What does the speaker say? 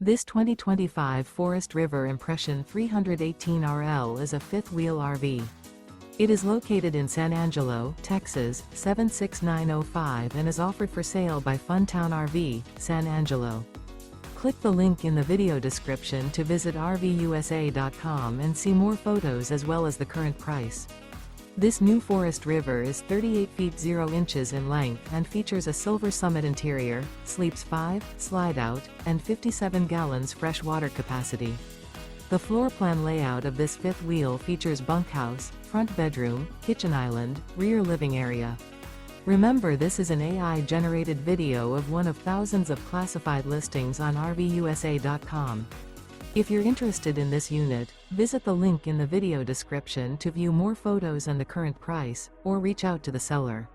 This 2025 Forest River Impression 318RL is a fifth-wheel RV. It is located in San Angelo, Texas, 76905 and is offered for sale by Funtown RV, San Angelo. Click the link in the video description to visit RVUSA.com and see more photos as well as the current price. This new Forest River is 38 feet 0 inches in length and features a silver summit interior, sleeps 5, slide-out, and 57 gallons fresh water capacity. The floor plan layout of this fifth wheel features bunkhouse, front bedroom, kitchen island, rear living area. Remember, this is an AI-generated video of one of thousands of classified listings on RVUSA.com. If you're interested in this unit, visit the link in the video description to view more photos and the current price, or reach out to the seller.